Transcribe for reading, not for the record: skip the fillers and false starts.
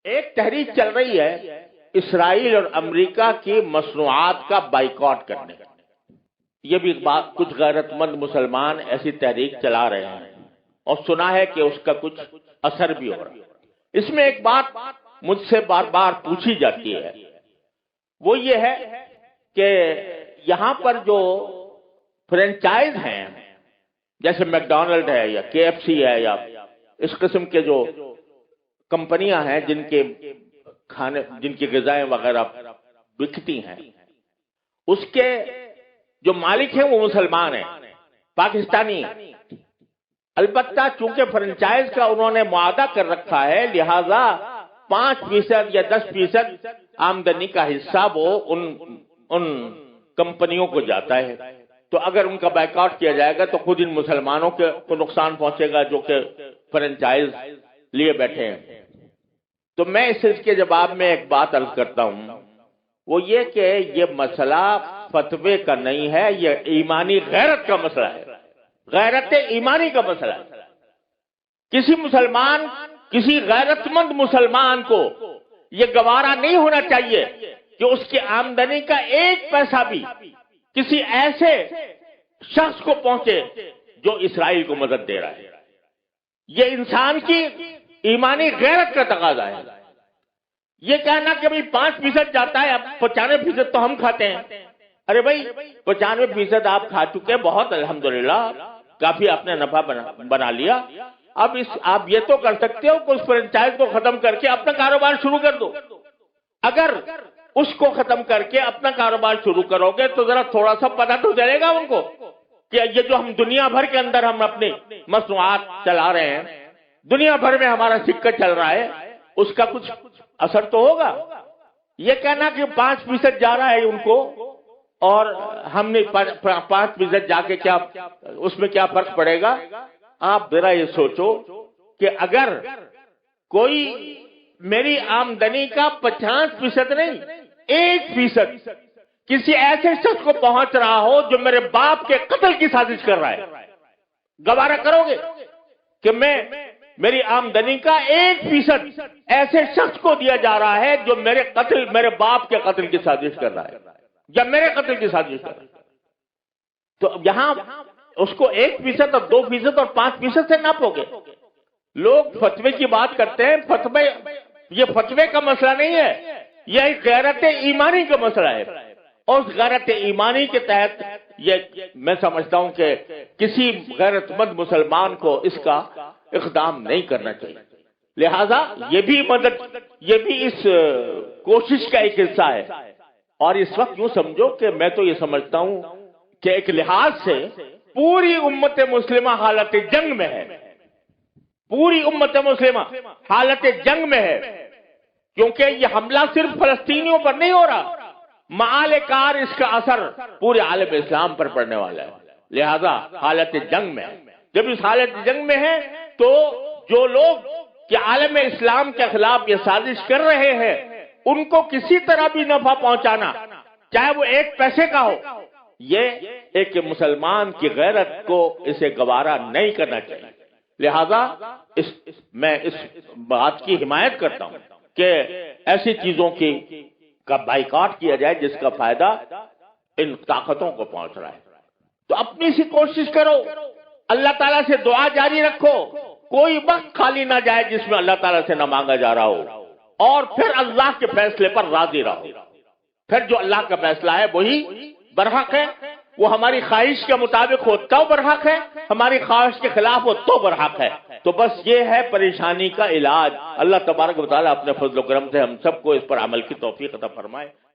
ایک تحریک چل رہی ہے اسرائیل اور امریکہ کی مصنوعات کا بائیکاٹ کرنے کا. یہ بھی کچھ غیرت مند مسلمان ایسی تحریک چلا رہے ہیں اور سنا ہے کہ اس کا کچھ اثر بھی ہو رہا ہے. اس میں ایک بات مجھ سے بار بار پوچھی جاتی ہے، وہ یہ ہے کہ یہاں پر جو فرنچائز ہیں جیسے میک ڈونلڈ ہے یا کے ایف سی ہے یا اس قسم کے جو کمپنیاں ہیں جن کی غذائیں وغیرہ بکتی ہیں، اس کے جو مالک ہیں وہ مسلمان ہیں، پاکستانی. البتہ چونکہ فرنچائز کا انہوں نے معاہدہ کر رکھا ہے، لہذا 5% یا 10% آمدنی کا حصہ وہ ان کمپنیوں کو جاتا ہے. تو اگر ان کا بائیکاٹ کیا جائے گا تو خود ان مسلمانوں کو نقصان پہنچے گا جو کہ فرنچائز لیے بیٹھے ہیں. تو میں اس کے جواب میں ایک بات عرض کرتا ہوں، وہ یہ کہ یہ مسئلہ فتوے کا نہیں ہے، یہ ایمانی غیرت کا مسئلہ ہے، غیرت ایمانی کا مسئلہ ہے. کسی غیرت مند مسلمان کو یہ گوارا نہیں ہونا چاہیے کہ اس کی آمدنی کا 1 پیسہ بھی کسی ایسے شخص کو پہنچے جو اسرائیل کو مدد دے رہا ہے. یہ انسان کی ایمانی غیرت کا تقاضا ہے. یہ کہنا کہ بھئی 5% جاتا ہے، اب 95% تو ہم کھاتے ہیں. ارے بھائی 95% آپ کھا چکے، بہت الحمدللہ، کافی آپ نے نفع بنا لیا. اب آپ یہ تو کر سکتے ہو کہ اس فرنچائز کو ختم کر کے اپنا کاروبار شروع کر دو. اگر اس کو ختم کر کے اپنا کاروبار شروع کرو گے تو ذرا تھوڑا سا پتہ تو چلے گا ان کو کہ یہ جو ہم دنیا بھر کے اندر ہم اپنی مصنوعات چلا رہے ہیں، دنیا بھر میں ہمارا سکہ چل رہا ہے، اس کا کچھ اثر تو ہوگا. یہ کہنا کہ 5% جا رہا ہے ان کو اور ہم نے 5% جا کے کیا اس میں کیا فرق پڑے گا. آپ ذرا یہ سوچو کہ اگر کوئی میری آمدنی کا 50% نہیں 1% کسی ایسے شخص کو پہنچ رہا ہو جو میرے باپ کے قتل کی سازش کر رہا ہے، گوارا کرو گے کہ میری آمدنی کا 1% ایسے شخص کو دیا جا رہا ہے جو میرے باپ کے قتل کی سازش کر رہا ہے یا میرے قتل کی سازش کر رہا ہے؟ تو یہاں اس کو 1% اور 2% اور 5% سے ناپو گے. لوگ فتوے کی بات کرتے ہیں، یہ فتوے کا مسئلہ نہیں ہے، یہ ایک غیرت ایمانی کا مسئلہ ہے. اور اس غیرت ایمانی کے تحت یہ میں سمجھتا ہوں کہ کسی غیرت مند مسلمان کو اس کا اقدام نہیں کرنا چاہیے. لہذا یہ بھی اس کوشش کا ایک حصہ ہے. اور اس وقت یوں سمجھو کہ میں تو یہ سمجھتا ہوں کہ ایک لحاظ سے پوری امت مسلمہ حالت جنگ میں ہے، پوری امت مسلمہ حالت جنگ میں ہے، کیونکہ یہ حملہ صرف فلسطینیوں پر نہیں ہو رہا، معال کار اس کا اثر پورے عالم اسلام پر پڑنے والا ہے. لہذا حالت جنگ میں ہے. جب اس حالت جنگ میں ہے تو جو لوگ کہ عالم اسلام کے خلاف یہ سازش کر رہے ہیں ان کو کسی طرح بھی نفع پہنچانا، چاہے وہ 1 پیسے کا ہو، یہ ایک مسلمان کی غیرت کو اسے گوارا نہیں کرنا چاہیے. لہذا میں اس بات کی حمایت کرتا ہوں کہ ایسی چیزوں کا بائیکاٹ کیا جائے جس کا فائدہ ان طاقتوں کو پہنچ رہا ہے. تو اپنی سی کوشش کرو، اللہ تعالیٰ سے دعا جاری رکھو، کوئی وقت خالی نہ جائے جس میں اللہ تعالیٰ سے نہ مانگا جا رہا ہو، اور پھر اللہ کے فیصلے پر راضی رہو. پھر جو اللہ کا فیصلہ ہے وہی برحق ہے، وہ ہماری خواہش کے مطابق ہو تو برحق ہے، ہماری خواہش کے خلاف ہو تو برحق ہے. تو بس یہ ہے پریشانی کا علاج. اللہ تبارک و تعالیٰ اپنے فضل و کرم سے ہم سب کو اس پر عمل کی توفیق عطا فرمائے.